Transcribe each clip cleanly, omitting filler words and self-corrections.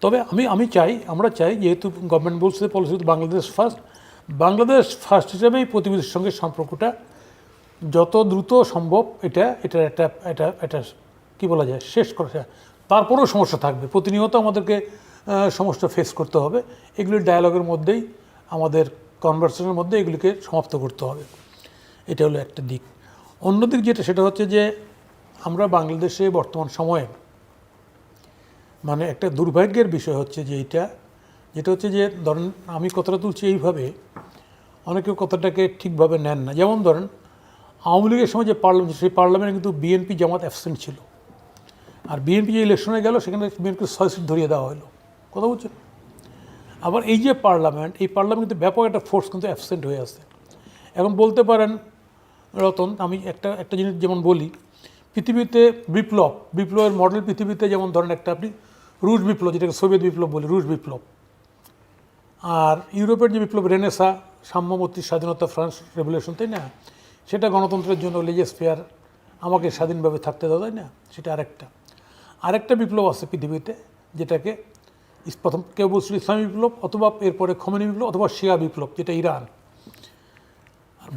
তবে আমরা চাই যেহেতু গভর্নমেন্ট বলছে পলিসি বাংলাদেশ ফার্স্ট হিসেবে এই প্রতিবেশীর সঙ্গে সম্পর্কটা যত দ্রুত সম্ভব এটা কী বলা যায় শেষ করা যায়। তারপরেও সমস্যা থাকবে, প্রতিনিয়ত আমাদেরকে সমস্যা ফেস করতে হবে। এগুলি ডায়ালগের মধ্যেই, আমাদের কনভারসেশনের মধ্যে এগুলিকে সমাপ্ত করতে হবে। এটা হলো একটা দিক। অন্য দিক সেটা হচ্ছে যে আমরা বাংলাদেশে বর্তমান সময়ে মানে একটা দুর্ভাগ্যের বিষয় হচ্ছে যে যেটা হচ্ছে যে ধরেন আমি কথাটা তুলছি এইভাবে, অনেকে কথাটাকে ঠিকভাবে নেন না। যেমন ধরেন আওয়ামী লীগের সময় যে পার্লামেন্ট, সেই পার্লামেন্টে কিন্তু বিএনপি জামাত অ্যাবসেন্ট ছিল। আর বিএনপি যে ইলেকশনে গেল সেখানে বিএনপিকে 6 সিট ধরিয়ে দেওয়া হলো। কথা বলছেন? আবার এই যে পার্লামেন্ট, এই পার্লামেন্ট কিন্তু ব্যাপক একটা ফোর্স কিন্তু অ্যাবসেন্ট হয়ে আছে। এখন বলতে পারেন রতন, আমি একটা জিনিস যেমন বলি, পৃথিবীতে বিপ্লবের মডেল পৃথিবীতে যেমন ধরেন একটা আপনি রুশ বিপ্লব, যেটাকে সোভিয়েত বিপ্লব বলি, রুশ বিপ্লব। আর ইউরোপের যে বিপ্লব রেনেসা, সাম্যমূর্তি, স্বাধীনতা, ফ্রান্স রেভলিউশন, তাই না, সেটা গণতন্ত্রের জন্য লেজেসফেয়ার, আমাকে স্বাধীনভাবে থাকতে দাও, তাই না, সেটা আরেকটা বিপ্লব আছে পৃথিবীতে, যেটাকে প্রথম কেউ বলছিল ইসলামী বিপ্লব, অথবা এরপরে খমেনি বিপ্লব, অথবা শিয়া বিপ্লব, যেটা ইরান। আর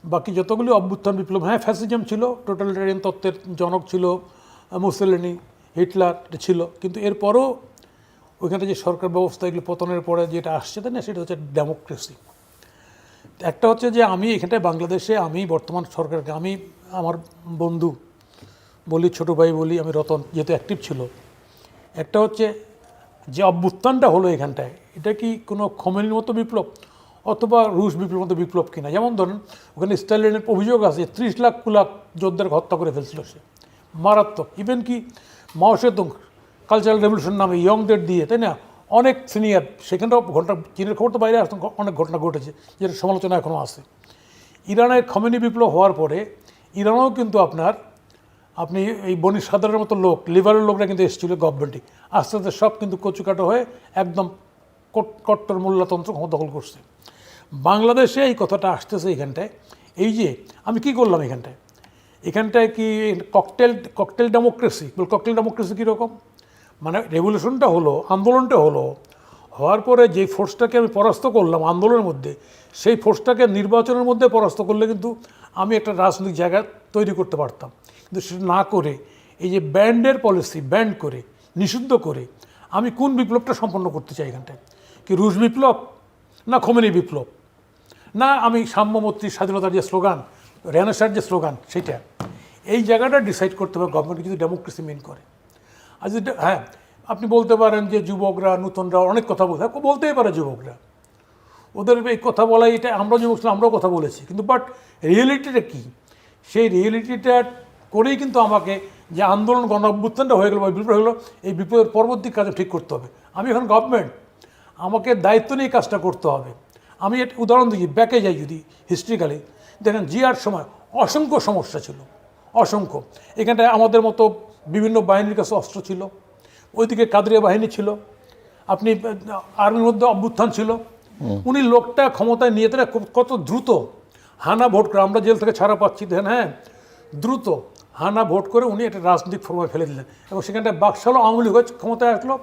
বাকি যতগুলি অভ্যুত্থান বিপ্লব, হ্যাঁ ফ্যাসিজম ছিল, টোটালিটারিয়ান তত্ত্বের জনক ছিল মুসোলিনি, হিটলার ছিল, কিন্তু এরপরও ওইখানে যে সরকার ব্যবস্থা, এগুলো পতনের পরে যেটা আসছে, তাই না, সেটা হচ্ছে ডেমোক্রেসি। একটা হচ্ছে যে আমি এখানটায় বাংলাদেশে, আমি বর্তমান সরকারকে, আমি আমার বন্ধু বলি, ছোটো ভাই বলি, আমি রতন যেহেতু অ্যাক্টিভ ছিল, একটা হচ্ছে যে অভ্যুত্থানটা হলো এখানটায়, এটা কি কোনো খমেনির মতো বিপ্লব অথবা রুশ বিপ্লব মতো বিপ্লব কিনা? যেমন ধরুন ওখানে স্টালিনের অভিযোগ আছে 30 লাখ কুলাক যোদ্ধাকে হত্যা করে ফেলছিল সে, মারাত্মক। ইভেন কি মাও সেতুং কালচারাল রেভলিউশন নামে ইয়ংদের দিয়ে, তাই না, অনেক সিনিয়র, সেখানটাও ঘটনা, চীনের খবর তো বাইরে আসতে অনেক ঘটনা ঘটেছে, যেটা সমালোচনা এখনও আছে। ইরানের খমেনি বিপ্লব হওয়ার পরে ইরানেও কিন্তু আপনি এই বনি সাধারণের মতো লোক, লিবারেল লোকরা কিন্তু এসেছিলো গভর্নমেন্টে, আস্তে আস্তে সব কিন্তু কচুকাটো হয়ে একদম কট্টর মোল্লাতন্ত্র ক্ষমতা দখল করছে। বাংলাদেশে এই কথাটা আসতেছে এখানটায়। এই যে আমি কি করলাম এখানটায় কি ককটেল ডেমোক্রেসি, ককটেল ডেমোক্রেসি কীরকম, মানে রেভলিউশনটা হলো, আন্দোলনটা হওয়ার পরে যে ফোর্সটাকে আমি পরাস্ত করলাম আন্দোলনের মধ্যে, সেই ফোর্সটাকে নির্বাচনের মধ্যে পরাস্ত করলে কিন্তু আমি একটা রাজনৈতিক জায়গা তৈরি করতে পারতাম। কিন্তু সেটা না করে এই যে ব্যান্ডের পলিসি, ব্যান্ড করে, নিষিদ্ধ করে, আমি কোন বিপ্লবটা সম্পন্ন করতে চাই এখানটায়? কি রুশ বিপ্লব, না খমেনি বিপ্লব, না আমি সাম্যমূর্তি, স্বাধীনতার যে স্লোগান, রেনেসার যে স্লোগান, সেটা? এই জায়গাটা ডিসাইড করতে হবে গভর্নমেন্ট যদি ডেমোক্রেসি মেন করে। আর যদি হ্যাঁ আপনি বলতে পারেন যে যুবকরা, নূতনরা অনেক কথা বলতেই পারে যুবকরা, ওদের এই কথা বলাই, এটা আমরা যুবক ছিলাম, আমরাও কথা বলেছি, কিন্তু বাট রিয়েলিটিটা কী, সেই রিয়েলিটিটা করেই কিন্তু আমাকে যে আন্দোলন গণ অভ্যুত্থানটা হয়ে গেলো বা বিপ্লব হয়ে গেলো, এই বিপ্লবের পরবর্তী কাজে ঠিক করতে হবে। আমি এখন গভর্নমেন্ট, আমাকে দায়িত্ব নিয়ে কাজটা করতে হবে। আমি একটা উদাহরণ দিই, ব্যাকে যাই যদি হিস্ট্রিক্যালি, দেখেন জিয়ার সময় অসংখ্য সমস্যা ছিল, অসংখ্য। এখানটায় আমাদের মতো বিভিন্ন বাহিনীর কাছে অস্ত্র ছিল, ওইদিকে কাদরিয়া বাহিনী ছিল, আপনি আর্মির মধ্যে অভ্যুত্থান ছিল। উনি লোকটা ক্ষমতায় নিয়ে তারা কত দ্রুত হানা ভোট করে, আমরা জেল থেকে ছাড়া পাচ্ছি দেখেন, হ্যাঁ দ্রুত হানা ভোট করে উনি একটা রাজনৈতিক ফর্মে ফেলে দিলেন, এবং সেখানটায় বাকশালও আওয়ামী লীগ ক্ষমতায় আসলো,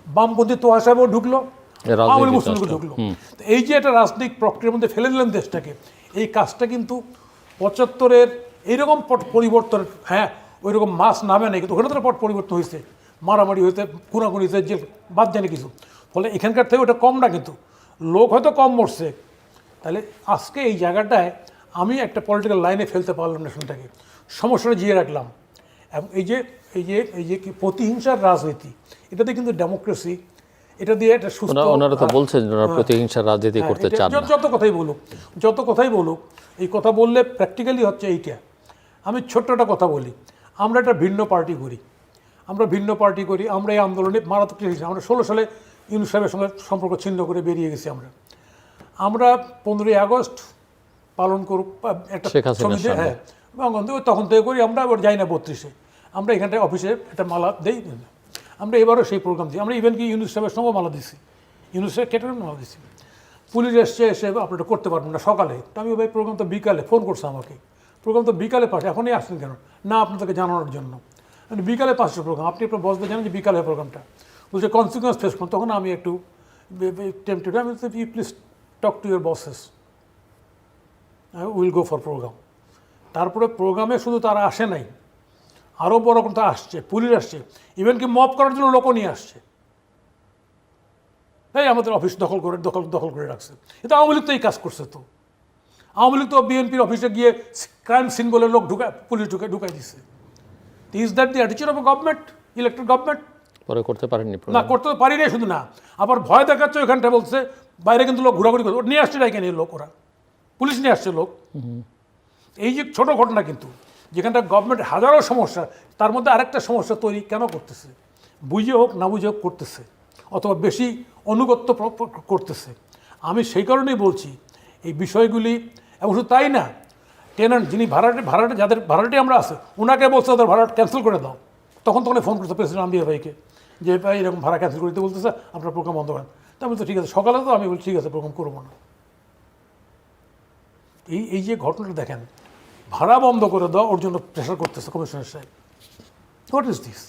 বামপন্থী তোহা সাহেবও ঢুকলো, আওয়ামী লীগ মুসলিমকে ঢুকলো। এই যে একটা রাজনৈতিক প্রক্রিয়ার মধ্যে ফেলে দিলেন দেশটাকে, এই কাজটা কিন্তু 75-এর এইরকম পট পরিবর্তন, হ্যাঁ ওই রকম মাস নামে নেই, কিন্তু ওখানে তো পট পরিবর্তন হয়েছে, মারামারি হয়েছে, খুনাখুনি হয়েছে, জেল বাদ জানে কিছু, ফলে এখানকার থেকে ওটা কম না, কিন্তু লোক হয়তো কম মরছে। তাহলে আজকে এই জায়গাটায় আমি একটা পলিটিক্যাল লাইনে ফেলতে পারলাম নেশনটাকে, সমস্যাটা জিয়ে রাখলাম। এবং এই যে কি প্রতিহিংসার রাজনীতি, এটাতে কিন্তু ডেমোক্রেসি, এটা দিয়ে একটা সুস্থ, ওনারা তো বলছেন প্রতিহিংসার রাজনীতি করতে চান না। যত কথাই বলুক, এই কথা বললে প্র্যাকটিক্যালি হচ্ছে এইটা। আমি ছোট্ট একটা কথা বলি, আমরা একটা ভিন্ন পার্টি করি, আমরা এই আন্দোলনে মারাত্মক, আমরা 16 সালে ইউনূস সাহেবের সঙ্গে সম্পর্ক ছিন্ন করে বেরিয়ে গেছি। আমরা 15ই আগস্ট পালন করুক একটা সমিতি, হ্যাঁ তখন থেকে করি, আমরা আবার যাই না 32-এ, আমরা এখানটায় অফিসে একটা মালা দেই, আমরা এবারও সেই প্রোগ্রাম দিই। আমরা ইভেন কি ইউনূস সাহেবের সঙ্গে মালা দিছি, ইউনূস সাহেব কেটে মালা দিছি। পুলিশ এসে আপনি এটা করতে পারবেন না সকালে, তো আমি ভাই প্রোগ্রাম তো বিকালে, ফোন করছে আমাকে, প্রোগ্রাম তো বিকালে পাঠে, এখনই আসছেন কেন? না আপনাদেরকে জানানোর জন্য, বিকালে 5টার প্রোগ্রাম, আপনি আপনার বসদের জানেন যে বিকালে প্রোগ্রামটা। বলছে কনসিকুয়েন্স ফেস করুন। তখন আমি একটু টেম্পটেড, আমি বলছি you please talk to your bosses, will go for program. তারপরে প্রোগ্রামে শুধু তারা আসে নাই, আরও বড় কথা আসছে, পুলিশ আসছে, ইভেন কি মব করার জন্য লোকও নিয়ে আসছে। এই আমাদের অফিস দখল করে রাখছে। এটা আওয়ামী লীগ তো এই কাজ করছে। তো আওয়ামী লীগ তো বিএনপির অফিসে গিয়ে ক্রাইম সিন বলে লোক পুলিশ ঢুকাই দিচ্ছে। ইজ দ্যাট দি অ্যাটিচিউড of a government, elected government? পরে করতে পারেননি না, করতে তো পারি না। শুধু না, আবার ভয় দেখাচ্ছে ওইখানটা, বলছে বাইরে কিন্তু লোক ঘোরাঘুরি করছে, নিয়ে আসছে না এখানে লোক, ওরা পুলিশ নিয়ে আসছে লোক। এই যে ছোট ঘটনা, কিন্তু যেখানটা গভর্নমেন্ট হাজারো সমস্যা, তার মধ্যে আরেকটা সমস্যা তৈরি কেন করতেছে? বুঝে হোক না বুঝে হোক করতেছে, অথবা বেশি অনুগত্য করতেছে। আমি সেই কারণেই বলছি এই বিষয়গুলি। এবং শুধু তাই না, টেনান্ট যিনি ভাড়াটে যাদের ভাড়াটে আমরা আছে, ওনাকে বলছে ওদের ভাড়া ক্যান্সেল করে দাও। তখন ফোন করছে প্রেসিডেন্ট আম্বিয়া ভাইকে, যে ভাই এরকম ভাড়া ক্যান্সেল করে দিতে বলতেছে, আপনার প্রোগ্রাম বন্ধ করেন। তা বলছে ঠিক আছে। সকালে তো আমি বলছি ঠিক আছে, প্রোগ্রাম করবো না। এই যে ঘটনাটা দেখেন, ভাড়া বন্ধ করে দাও, ওর জন্য প্রেশার করতেছে কমিশনার সাহেব। What is this?